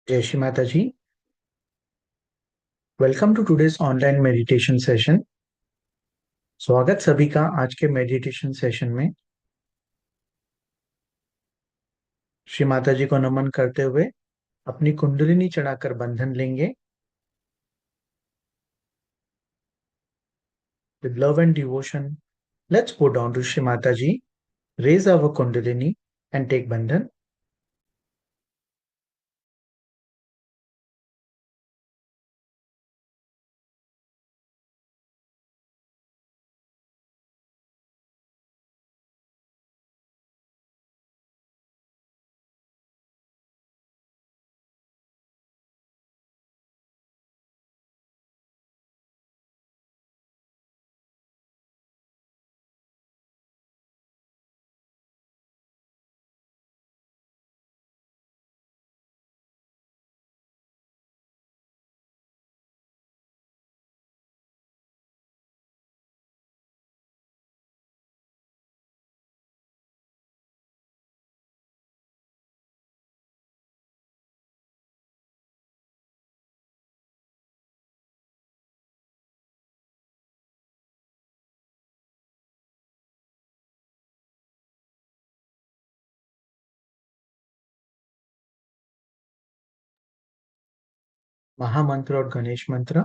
जय Shri Mata ji. Welcome to today's online meditation session. स्वागत सभी का आज के मेडिटेशन सेशन में। श्री माता जी को नमन करते हुए अपनी कुंडलिनी चढ़ाकर बंधन लेंगे। With love and devotion, let's go down to Shri Mata Ji, raise our kundalini and take bandhan. महामंत्र और गणेश मंत्र।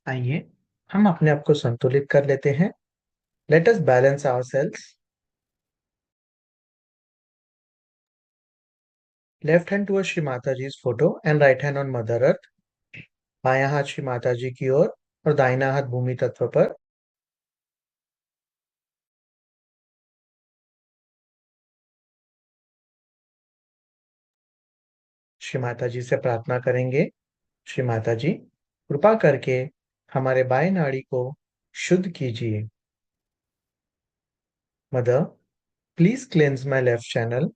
आइए हम अपने आप को संतुलित कर लेते हैं। Let us balance ourselves. Left hand towards Shri Mata ji's photo and right hand on mother earth. बायां हाथ श्री माता जी की ओर और दाहिना हाथ भूमि तत्व पर। श्री माता जी से प्रार्थना करेंगे, श्री माता जी कृपा करके हमारे बाएं नाड़ी को शुद्ध कीजिए। Mother, please cleanse my left channel.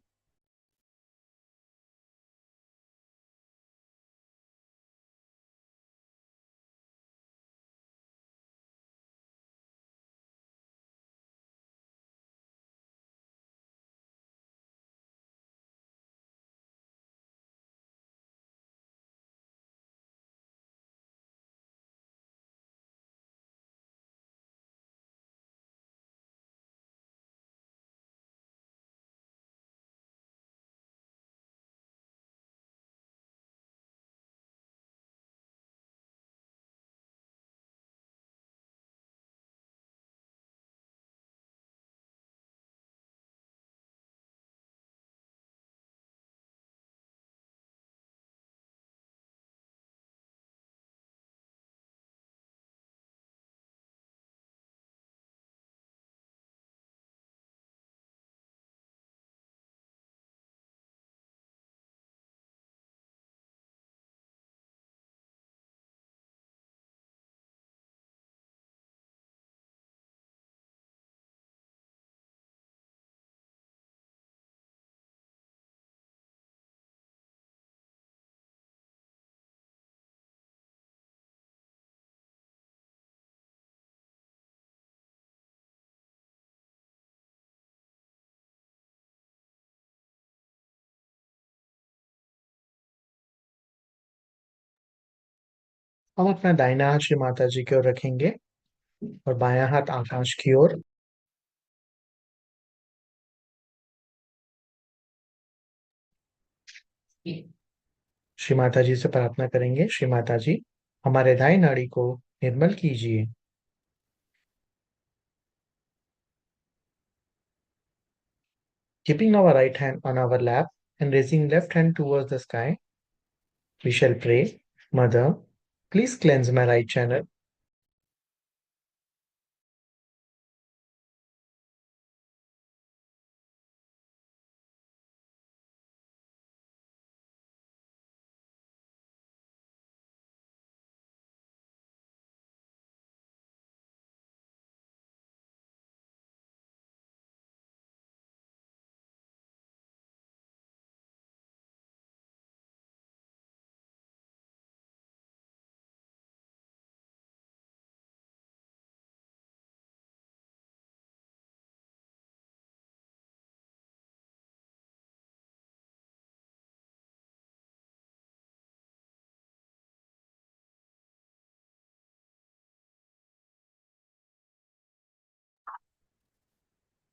हम अपना दाहिना हाथ श्री माता जी की ओर रखेंगे और बायां हाथ आकाश की ओर। श्री माता जी से प्रार्थना करेंगे, श्री माता जी हमारे दाएं नाड़ी को निर्मल कीजिए। Keeping our right hand on our lap and raising left hand towards the sky, we shall pray, Mother, please cleanse my right channel.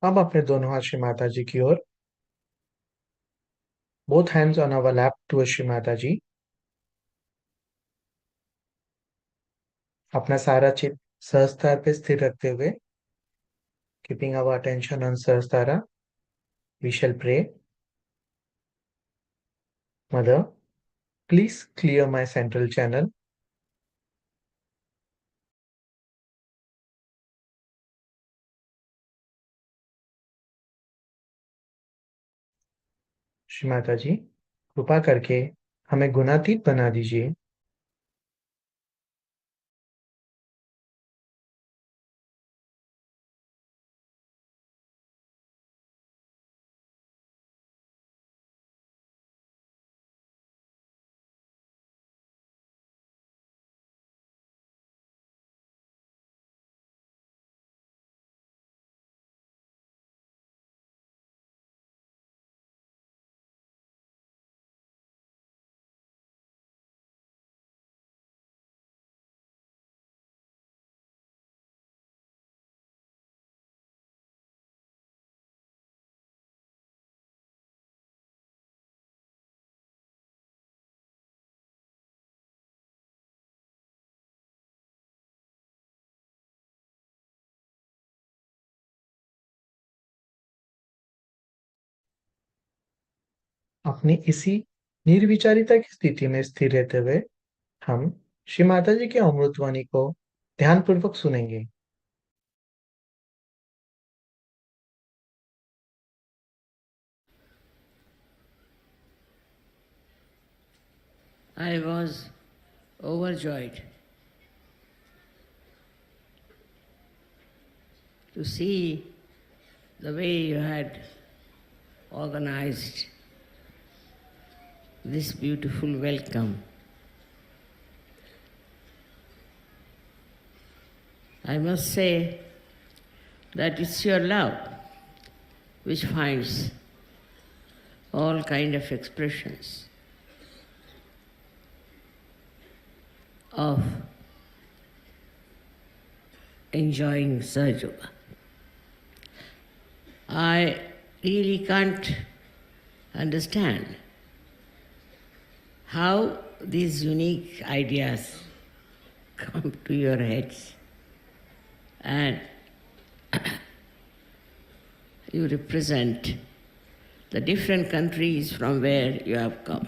अब अपने दोनों हाथ श्री माता जी की ओर, both hands on our lap towards Shri Mata जी। अपना सारा चित्त सहस्त्र पे स्थिर रखते हुए, keeping our attention on सहस्त्र, we shall pray, Mother, please clear my central channel. Shri Mata जी कृपा करके हमें गुणातीत बना दीजिए। अपनी इसी निर्विचारिता की स्थिति में स्थिर रहते हुए हम श्री माता जी की अमृतवाणी को ध्यानपूर्वक सुनेंगे। I was overjoyed to see the way you had organized this beautiful welcome. I must say that it's your love which finds all kind of expressions of enjoying Sahaja. I really can't understand how these unique ideas come to your heads and you represent the different countries from where you have come.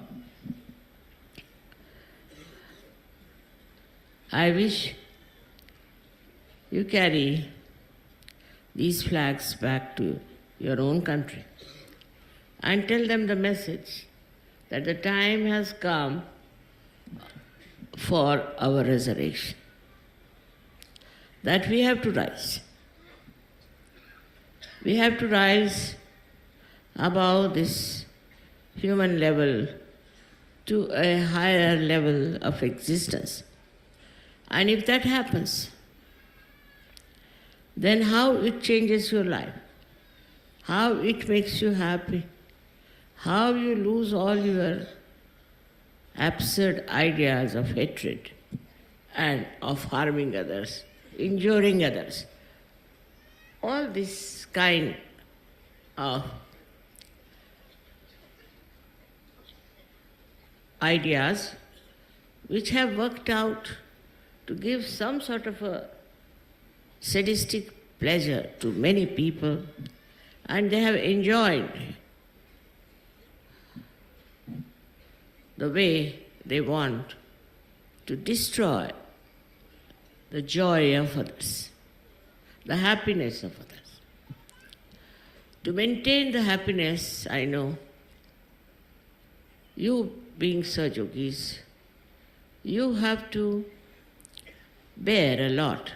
I wish you carry these flags back to your own country and tell them the message that the time has come for our resurrection, that we have to rise. We have to rise above this human level to a higher level of existence. And if that happens, then how it changes your life, how it makes you happy, how you lose all your absurd ideas of hatred and of harming others, injuring others. All this kind of ideas which have worked out to give some sort of a sadistic pleasure to many people, and they have enjoyed the way they want to destroy the joy of others, the happiness of others. To maintain the happiness, I know, you being Sahajogis, you have to bear a lot,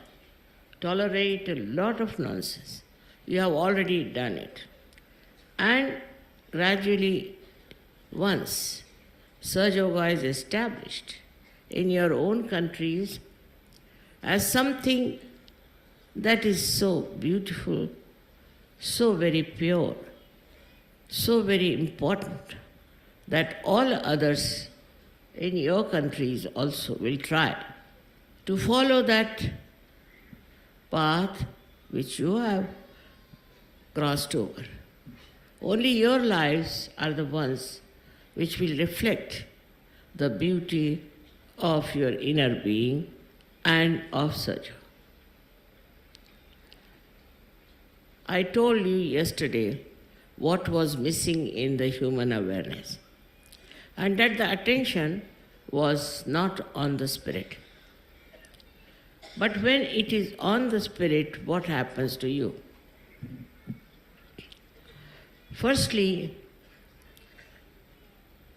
tolerate a lot of nonsense. You have already done it. And gradually, once Sahaja is established in your own countries as something that is so beautiful, so very pure, so very important, that all others in your countries also will try to follow that path which you have crossed over. Only your lives are the ones which will reflect the beauty of your inner being and of Sahaja. I told you yesterday what was missing in the human awareness, and that the attention was not on the spirit. But when it is on the spirit, what happens to you? Firstly,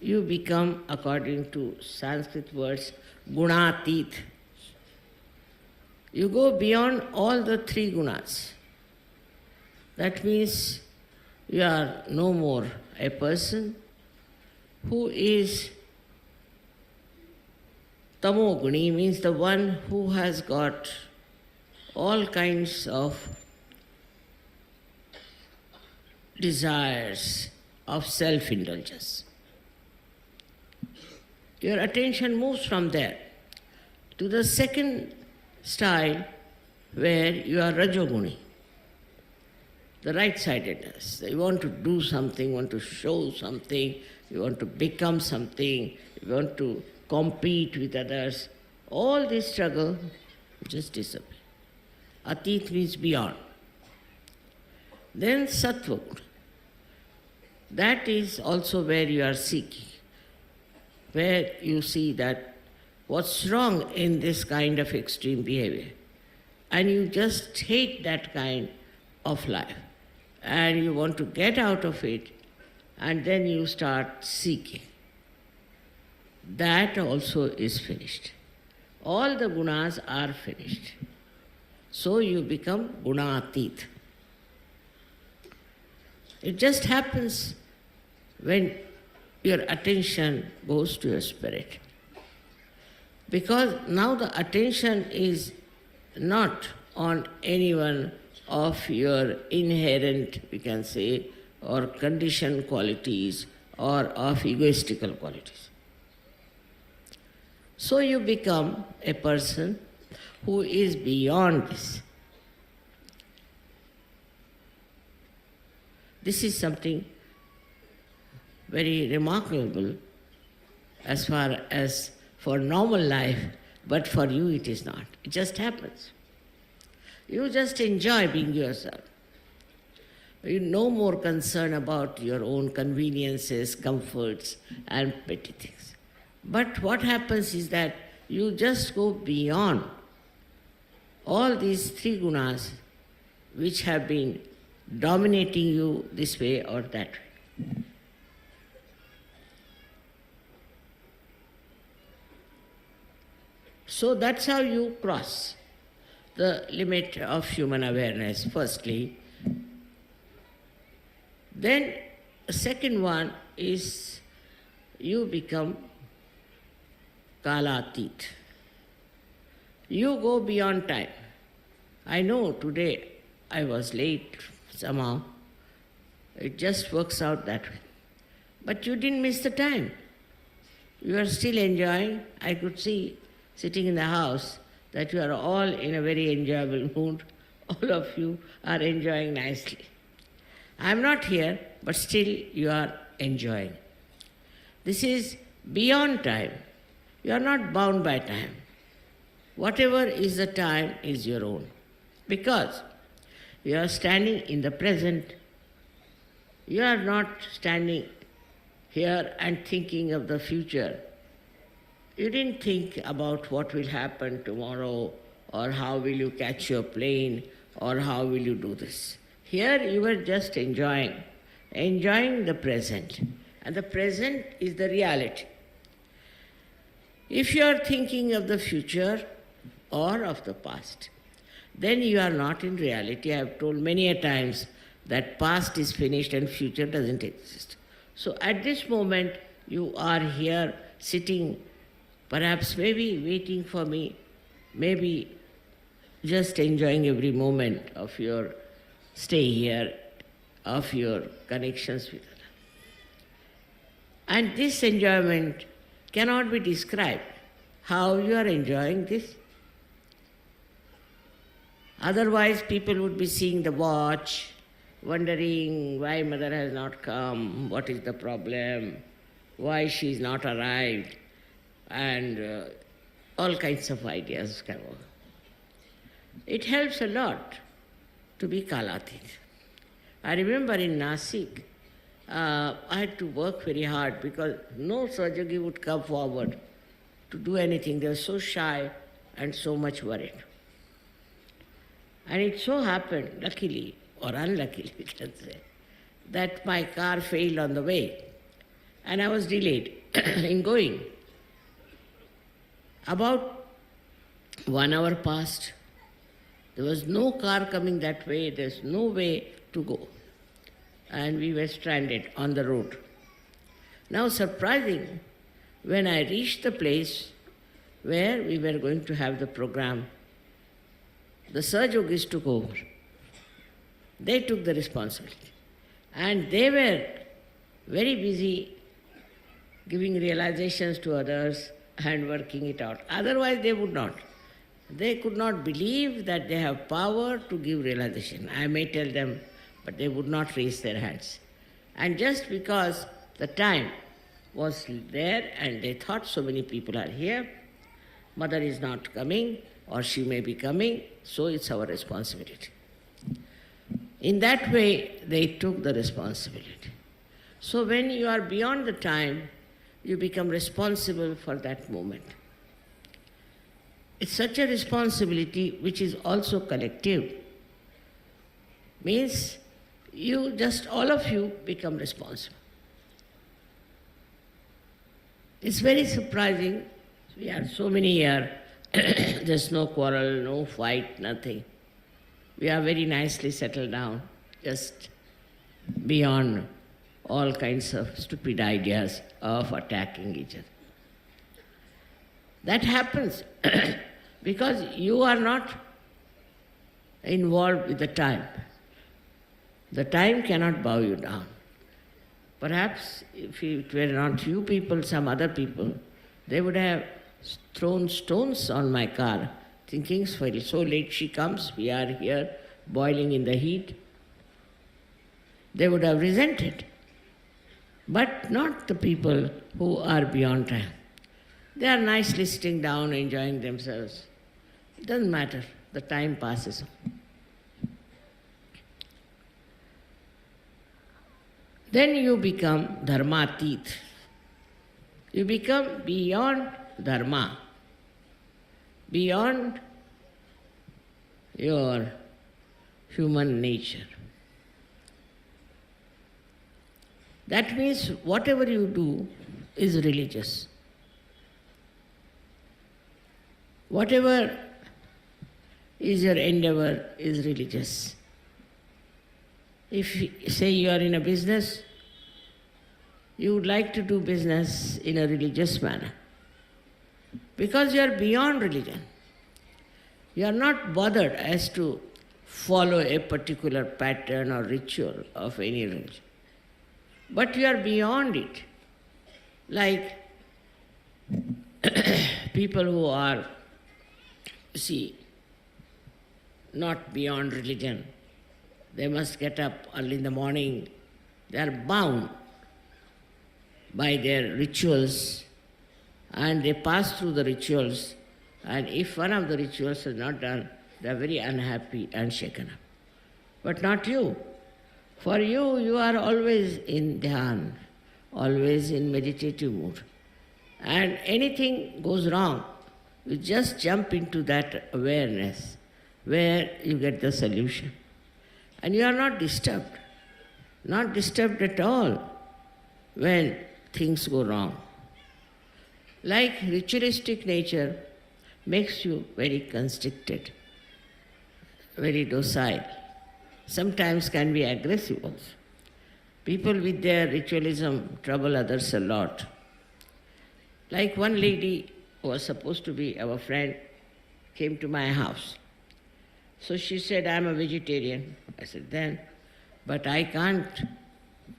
you become, according to Sanskrit words, gunatit. You go beyond all the three gunas. That means you are no more a person who is tamoguni, means the one who has got all kinds of desires of self-indulgence. Your attention moves from there to the second style where you are rajoguni, the right-sidedness. You want to do something, want to show something, you want to become something, you want to compete with others. All this struggle just disappears. Atit means beyond. Then sattva guna. That is also where you are seeking, where you see that what's wrong in this kind of extreme behavior. And you just hate that kind of life. And you want to get out of it, and then you start seeking. That also is finished. All the gunas are finished. So you become gunatit. It just happens when your attention goes to your spirit. Because now the attention is not on any one of your inherent, we can say, or conditioned qualities or of egoistical qualities. So you become a person who is beyond this. This is something very remarkable as far as for normal life, but for you it is not. It just happens. You just enjoy being yourself. You're no more concerned about your own conveniences, comforts, and petty things. But what happens is that you just go beyond all these three gunas which have been dominating you this way or that way. So that's how you cross the limit of human awareness, firstly. Then the second one is you become kalatit. You go beyond time. I know today I was late somehow. It just works out that way. But you didn't miss the time. You are still enjoying. I could see sitting in the house that you are all in a very enjoyable mood. All of you are enjoying nicely. I am not here, but still you are enjoying. This is beyond time. You are not bound by time. Whatever is the time is your own. Because you are standing in the present. You are not standing here and thinking of the future. You didn't think about what will happen tomorrow, or how will you catch your plane, or how will you do this. Here you were just enjoying the present. And the present is the reality. If you are thinking of the future or of the past, then you are not in reality. I have told many a times that past is finished and future doesn't exist. So at this moment, you are here sitting, perhaps maybe waiting for me, maybe just enjoying every moment of your stay here, of your connections with others. And this enjoyment cannot be described. How you are enjoying this? Otherwise, people would be seeing the watch, wondering why mother has not come, what is the problem, why she is not arrived, and all kinds of ideas come over. It helps a lot to be kalatit. I remember in Nasik, I had to work very hard because no Sahaja would come forward to do anything. They were so shy and so much worried. And it so happened, luckily or unluckily, we can say, that my car failed on the way and I was delayed in going. About 1 hour passed. There was no car coming that way. There's no way to go. And we were stranded on the road. Now, surprising, when I reached the place where we were going to have the program, the Sahajogis took over. They took the responsibility. And they were very busy giving realizations to others and working it out. Otherwise, they would not. They could not believe that they have power to give realization. I may tell them, but they would not raise their hands. And just because the time was there and they thought so many people are here, mother is not coming or she may be coming, so it's our responsibility. In that way, they took the responsibility. So when you are beyond the time, you become responsible for that moment. It's such a responsibility which is also collective. Means you just, all of you become responsible. It's very surprising. We are so many here, there's no quarrel, no fight, nothing. We are very nicely settled down, just beyond all kinds of stupid ideas of attacking each other. That happens because you are not involved with the time. The time cannot bow you down. Perhaps if it were not you people, some other people, they would have thrown stones on my car, thinking, so late she comes, we are here boiling in the heat. They would have resented. But not the people who are beyond time. They are nicely sitting down, enjoying themselves. It doesn't matter, the time passes on. Then you become dharmatit. You become beyond dharma, beyond your human nature. That means whatever you do is religious. Whatever is your endeavor is religious. If, say, you are in a business, you would like to do business in a religious manner because you are beyond religion. You are not bothered as to follow a particular pattern or ritual of any religion. But you are beyond it. Like people who are, not beyond religion, they must get up early in the morning. They are bound by their rituals and they pass through the rituals, and if one of the rituals is not done, they are very unhappy and shaken up. But not you. For you, you are always in dhyan, always in meditative mood. And anything goes wrong, you just jump into that awareness where you get the solution. And you are not disturbed at all when things go wrong. Like ritualistic nature makes you very constricted, very docile. Sometimes can be aggressive also. People with their ritualism trouble others a lot. Like one lady who was supposed to be our friend came to my house. So she said, I'm a vegetarian. I said, then, but I can't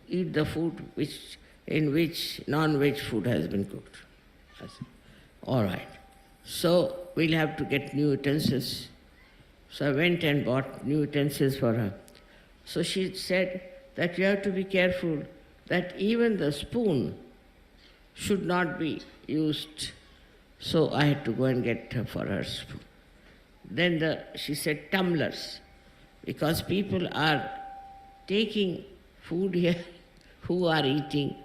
eat the food in which non-veg food has been cooked. I said, all right. So we'll have to get new utensils. So I went and bought new utensils for her. So she said that you have to be careful that even the spoon should not be used. So I had to go and get her for her spoon. Then she said tumblers, because people are taking food here who are eating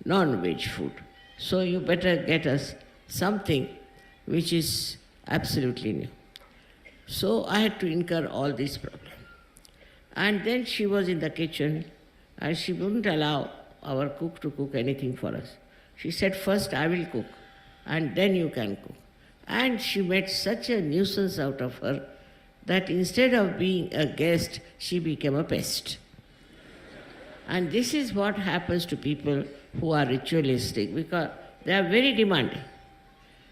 non-veg food. So you better get us something which is absolutely new. So I had to incur all these problems. And then she was in the kitchen and she wouldn't allow our cook to cook anything for us. She said, first I will cook and then you can cook. And she made such a nuisance out of her that instead of being a guest, she became a pest. And this is what happens to people who are ritualistic, because they are very demanding.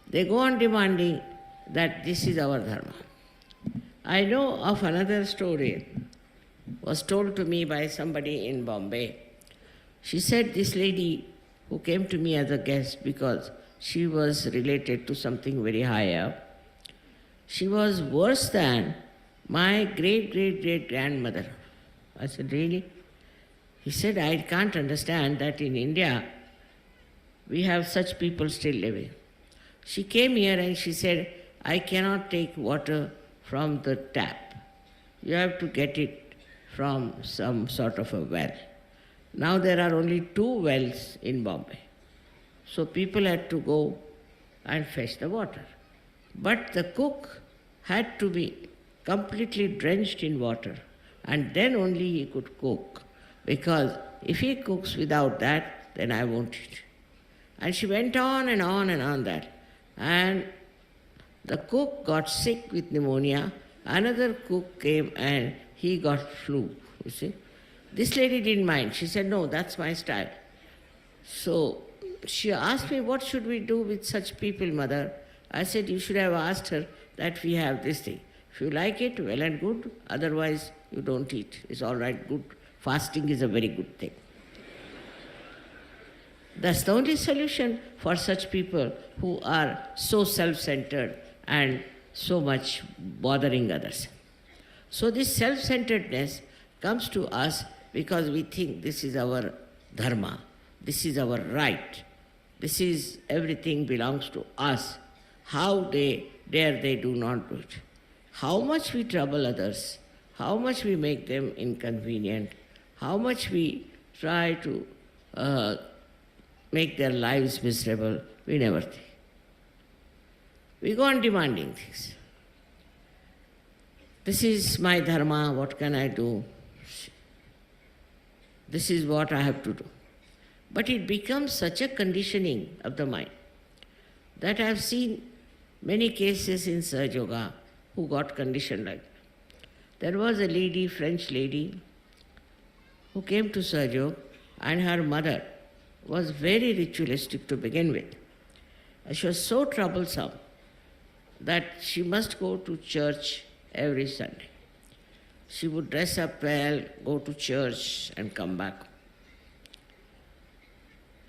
They go on demanding that this is our dharma. I know of another story, was told to me by somebody in Bombay. She said this lady who came to me as a guest because she was related to something very high up, she was worse than my great-great-great-grandmother. I said, really? He said, I can't understand that in India we have such people still living. She came here and she said, I cannot take water from the tap. You have to get it from some sort of a well. Now there are only 2 wells in Bombay. So people had to go and fetch the water. But the cook had to be completely drenched in water, and then only he could cook. Because if he cooks without that, then I won't eat. And she went on and on and on that. And the cook got sick with pneumonia. Another cook came and he got flu, you see. This lady didn't mind. She said, no, that's my style. So she asked me, what should we do with such people, mother? I said, you should have asked her that we have this thing. If you like it, well and good. Otherwise, you don't eat. It's all right, good. Fasting is a very good thing. That's the only solution for such people who are so self-centered and so much bothering others. So this self-centeredness comes to us because we think this is our dharma, this is our right, this is everything belongs to us. How dare they do not do it? How much we trouble others, how much we make them inconvenient, how much we try to make their lives miserable, we never think. We go on demanding things. This is my dharma, what can I do? This is what I have to do. But it becomes such a conditioning of the mind that I have seen many cases in Sahaja Yoga who got conditioned like that. There was a lady, French lady, who came to Sahaja Yoga, and her mother was very ritualistic to begin with. And she was so troublesome that she must go to church every Sunday. She would dress up well, go to church and come back.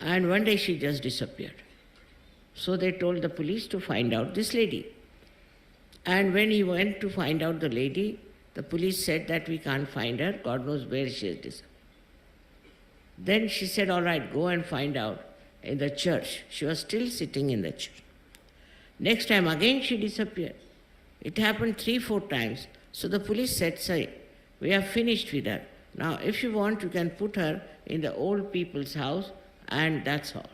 And one day she just disappeared. So they told the police to find out this lady. And when he went to find out the lady, the police said that we can't find her, God knows where she has disappeared. Then she said, all right, go and find out in the church. She was still sitting in the church. Next time again she disappeared. It happened 3-4 times. So the police said, sorry, we have finished with her. Now if you want, you can put her in the old people's house, and that's all.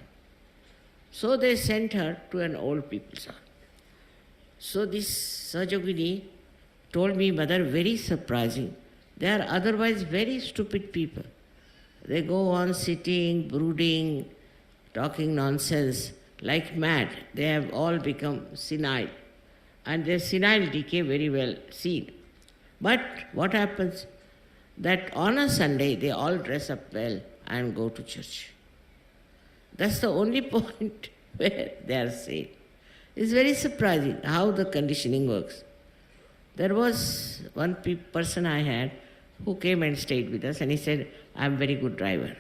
So they sent her to an old people's house. So this Sahajogini told me, mother, very surprising. They are otherwise very stupid people. They go on sitting, brooding, talking nonsense like mad. They have all become senile. And their senile decay very well seen. But what happens? That on a Sunday they all dress up well and go to church. That's the only point where they are safe. It's very surprising how the conditioning works. There was one person I had who came and stayed with us, and he said, I'm a very good driver.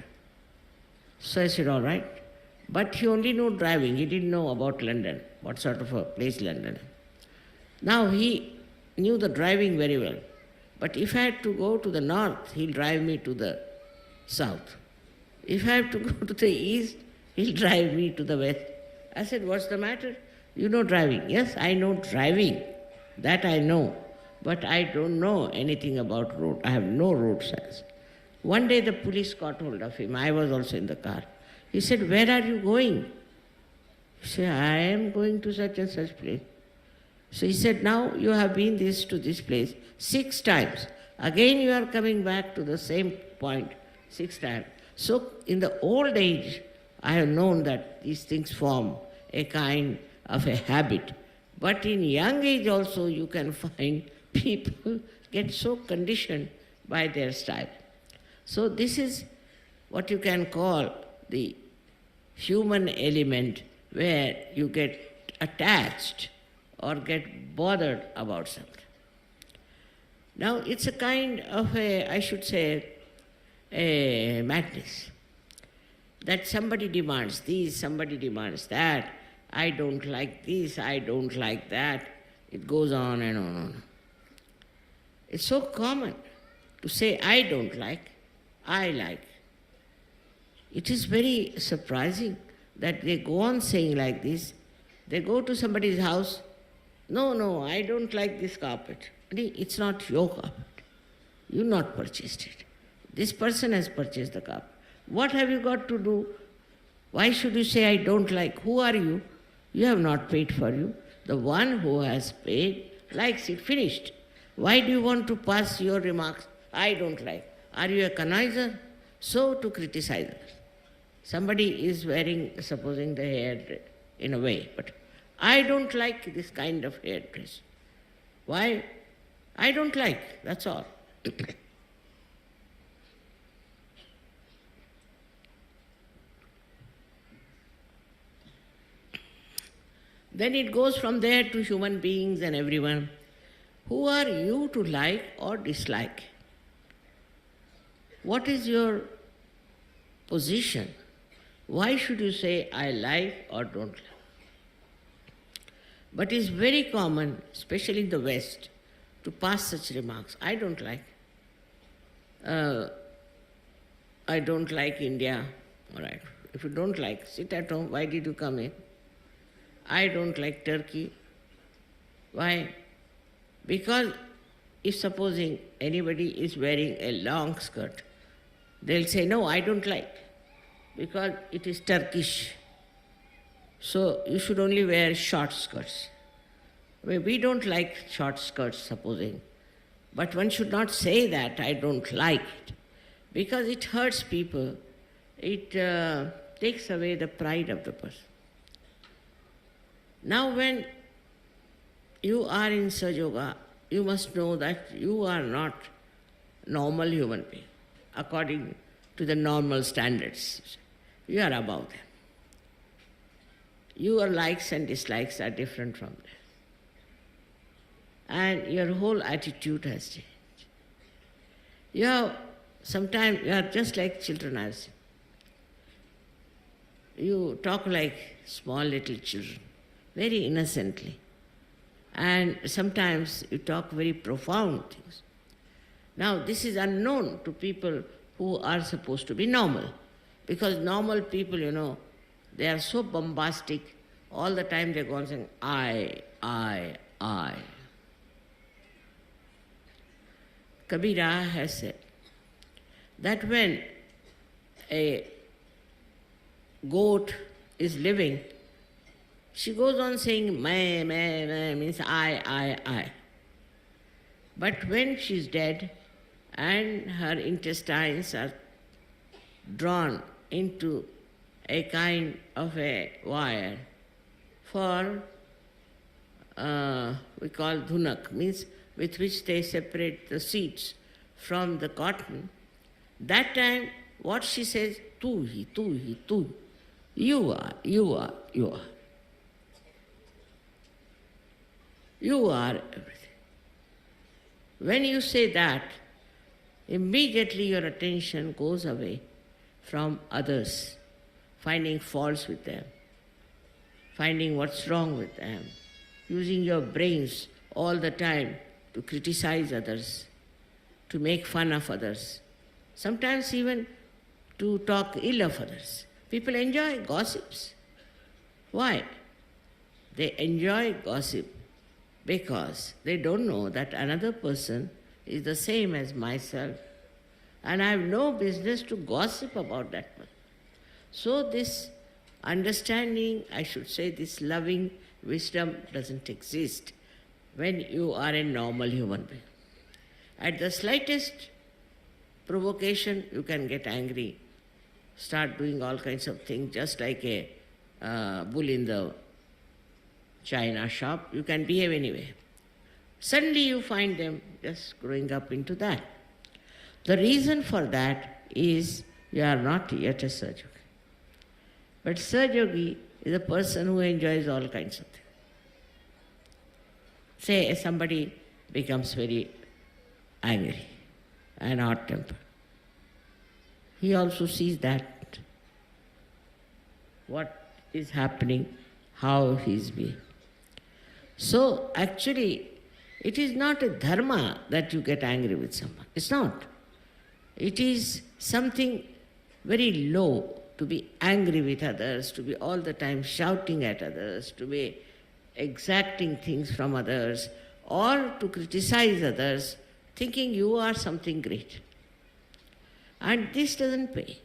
So I said, all right. But he only knew driving. He didn't know about London, what sort of a place London is. Now he knew the driving very well. But if I had to go to the north, he'll drive me to the south. If I have to go to the east, he'll drive me to the west. I said, what's the matter? You know driving. Yes, I know driving. That I know. But I don't know anything about road. I have no road sense. One day the police got hold of him. I was also in the car. He said, where are you going? He said, I am going to such and such place. So he said, now you have been to this place 6 times. Again you are coming back to the same point 6 times. So in the old age, I have known that these things form a kind of a habit. But in young age also you can find people get so conditioned by their style. So this is what you can call the human element, where you get attached or get bothered about something. Now it's a kind of I should say, a madness. That somebody demands this, somebody demands that, I don't like this, I don't like that. It goes on and on. It's so common to say, I don't like, I like. It is very surprising that they go on saying like this. They go to somebody's house, no, I don't like this carpet. It's not your carpet. You not purchased it. This person has purchased the carpet. What have you got to do? Why should you say, I don't like? Who are you? You have not paid for you. The one who has paid likes it, finished. Why do you want to pass your remarks? I don't like. Are you a conniser? So to criticize others. Somebody is wearing, supposing the hair in a way, but I don't like this kind of hairdress. Why? I don't like, that's all. Then it goes from there to human beings and everyone. Who are you to like or dislike? What is your position? Why should you say, I like or don't like? But it's very common, especially in the West, to pass such remarks. I don't like. I don't like India. All right. If you don't like, sit at home. Why did you come in? I don't like Turkey. Why? Because if supposing anybody is wearing a long skirt, they'll say, no, I don't like, because it is Turkish. So you should only wear short skirts. We don't like short skirts, supposing. But one should not say that, I don't like it, because it hurts people. It takes away the pride of the person. Now when you are in Sahaja Yoga, you must know that you are not normal human being, according to the normal standards. You are above them. Your likes and dislikes are different from them. And your whole attitude has changed. Sometimes you are just like children, I've seen. You talk like small little children, very innocently. And sometimes you talk very profound things. Now, this is unknown to people who are supposed to be normal. Because normal people, they are so bombastic, all the time they go on saying, I. Kabira has said that when a goat is living, she goes on saying, meh, means I. But when she's dead and her intestines are drawn into a kind of a wire for, we call dhunak, means with which they separate the seeds from the cotton, that time what she says, tu hi, you are. You are everything. When you say that, immediately your attention goes away from others, finding faults with them, finding what's wrong with them, using your brains all the time to criticize others, to make fun of others, sometimes even to talk ill of others. People enjoy gossips. Why? They enjoy gossip because they don't know that another person is the same as myself, and I have no business to gossip about that person. So this understanding, I should say, this loving wisdom doesn't exist when you are a normal human being. At the slightest provocation, you can get angry, start doing all kinds of things, just like a bull in the china shop. You can behave anyway. Suddenly you find them just growing up into that. The reason for that is you are not yet a Sahaja Yogi. But Sahaja Yogi is a person who enjoys all kinds of things. Say somebody becomes very angry and hot-tempered. He also sees that, what is happening, how he is being. So actually, it is not a dharma that you get angry with someone. It's not. It is something very low to be angry with others, to be all the time shouting at others, to be exacting things from others, or to criticize others, thinking you are something great. And this doesn't pay.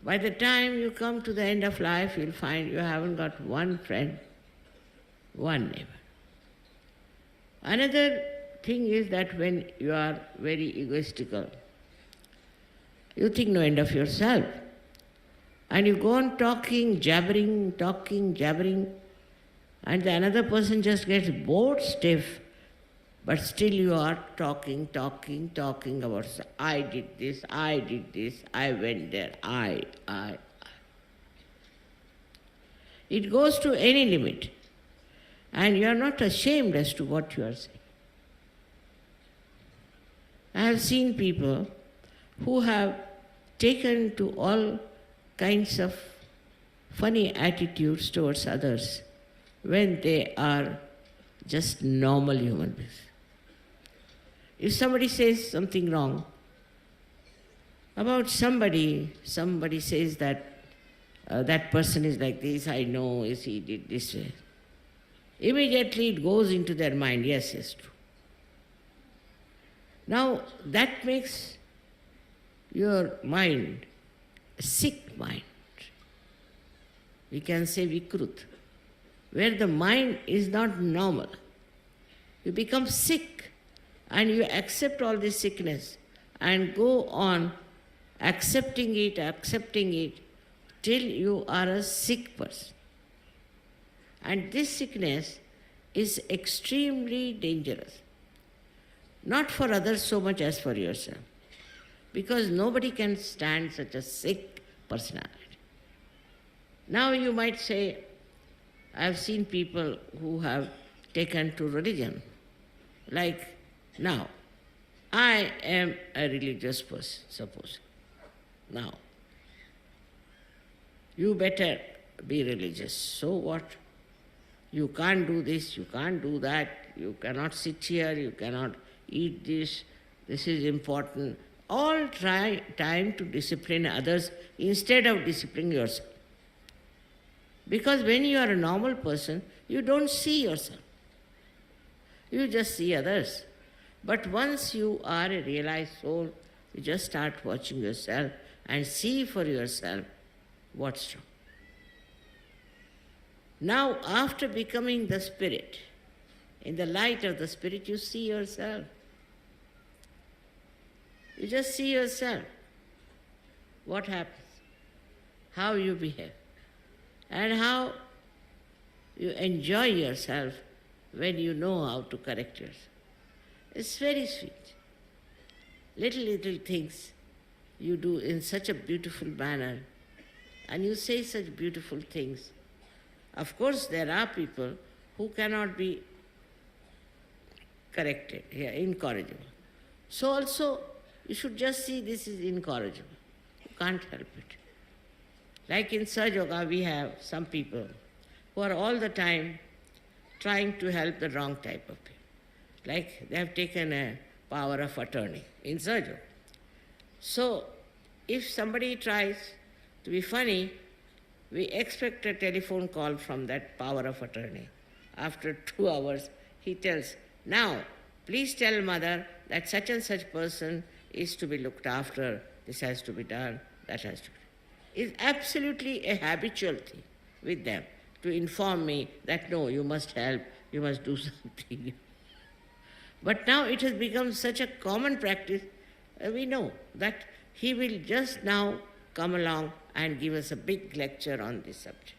By the time you come to the end of life, you'll find you haven't got one friend, one neighbor. Another thing is that when you are very egoistical, you think no end of yourself. And you go on talking, jabbering, and the another person just gets bored stiff, but still you are talking about, I did this, I went there, I. It goes to any limit, and you are not ashamed as to what you are saying. I have seen people who have taken to all kinds of funny attitudes towards others when they are just normal human beings. If somebody says something wrong about somebody says that that person is like this, I know, is he did this way. Immediately it goes into their mind, yes, true. Now that makes your mind a sick mind. We can say vikrut, where the mind is not normal. You become sick and you accept all this sickness and go on accepting it till you are a sick person. And this sickness is extremely dangerous. Not for others so much as for yourself. Because nobody can stand such a sick personality. Now you might say, I have seen people who have taken to religion. Like now, I am a religious person, suppose. Now, you better be religious. So what? You can't do this, you can't do that, you cannot sit here, you cannot eat this is important. All try time to discipline others instead of disciplining yourself. Because when you are a normal person, you don't see yourself. You just see others. But once you are a realized soul, you just start watching yourself and see for yourself what's wrong. Now, after becoming the spirit, in the light of the spirit, you see yourself. You just see yourself. What happens? How you behave. And how you enjoy yourself when you know how to correct yourself. It's very sweet. Little things you do in such a beautiful manner, and you say such beautiful things. Of course, there are people who cannot be corrected, incorrigible. So also, you should just see this is incorrigible. You can't help it. Like in Sahaja Yoga, we have some people who are all the time trying to help the wrong type of people. Like they have taken a power of attorney in Sahaja Yoga. So, if somebody tries to be funny, we expect a telephone call from that power of attorney. After 2 hours, he tells, now, please tell mother that such and such person is to be looked after, this has to be done, that has to be done. It's absolutely a habitual thing with them to inform me that no, you must help, you must do something. But now it has become such a common practice, we know that he will just now come along and give us a big lecture on this subject.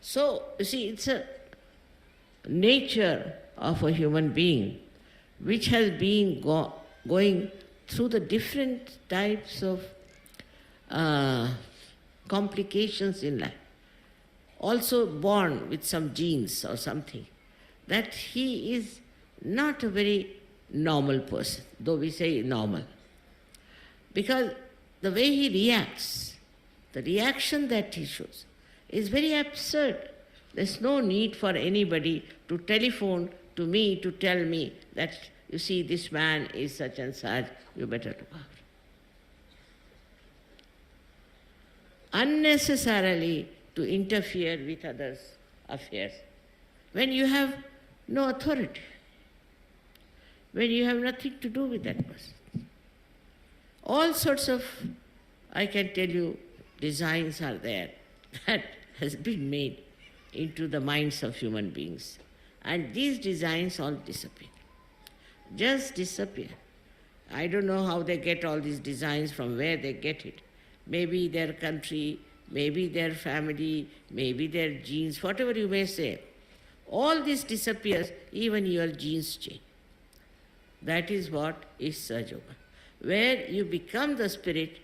So, you see, it's a nature of a human being which has been going through the different types of complications in life. Also born with some genes or something, that he is not a very normal person, though we say normal. Because the way he reacts, the reaction that he shows, is very absurd. There's no need for anybody to telephone to me to tell me that, you see, this man is such and such, you better look after. Unnecessarily to interfere with others' affairs when you have no authority, when you have nothing to do with that person. All sorts of, I can tell you, designs are there that has been made into the minds of human beings. And these designs all disappear. Just disappear. I don't know how they get all these designs, from where they get it. Maybe their country, maybe their family, maybe their genes, whatever you may say. All this disappears, even your genes change. That is what is Sahaja Yoga. Where you become the spirit,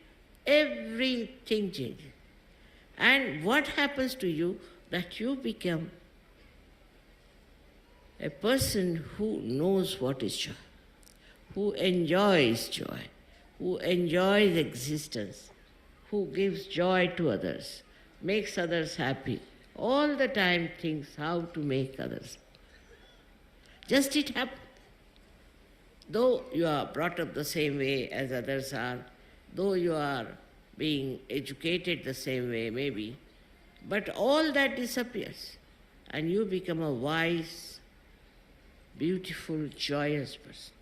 everything changes. And what happens to you? That you become a person who knows what is joy, who enjoys joy, who enjoys existence, who gives joy to others, makes others happy, all the time thinks how to make others. Just it happens. Though you are brought up the same way as others are, though you are being educated the same way maybe, but all that disappears and you become a wise, beautiful, joyous person.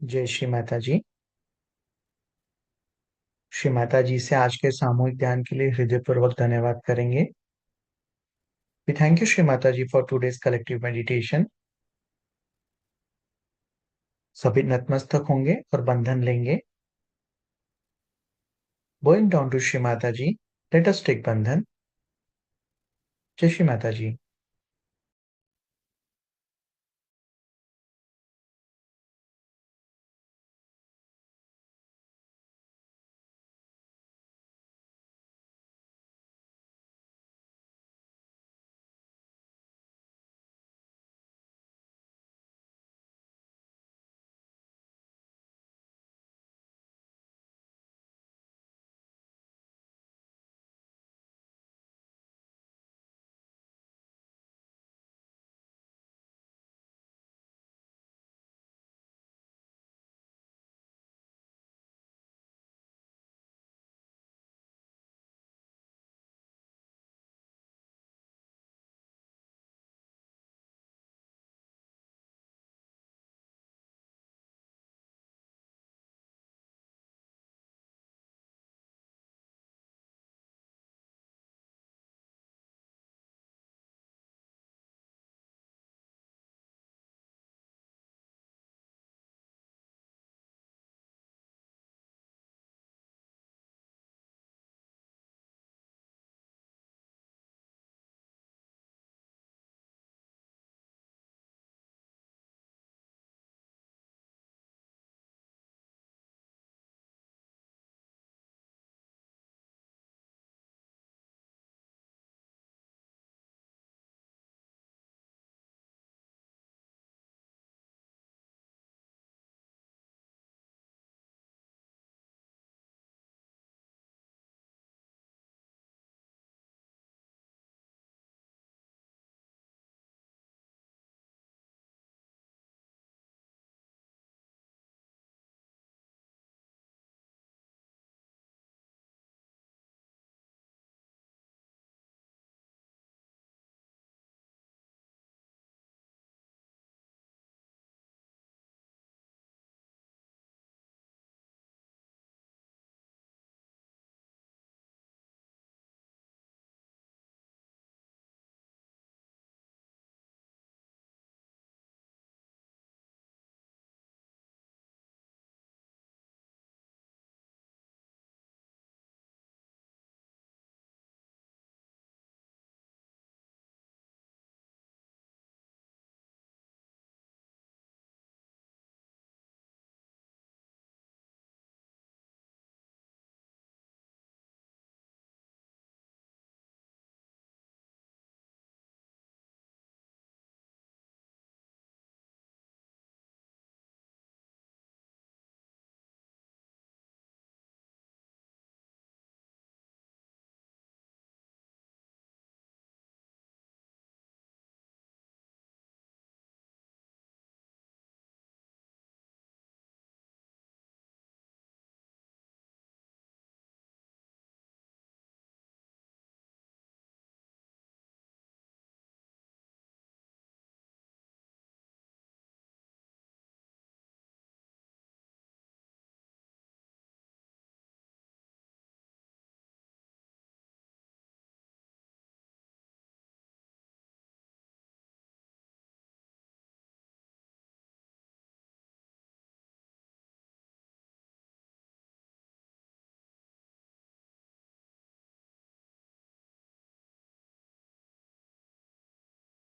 जय श्री माता जी। श्री माता जी से आज के सामूहिक ध्यान के लिए हृदयपूर्वक धन्यवाद करेंगे। We thank you, Shri Mataji, for today's collective meditation. सभी नतमस्तक होंगे और बंधन लेंगे। Bowing down to Shri Mataji, let us take बंधन। जय श्री माता जी।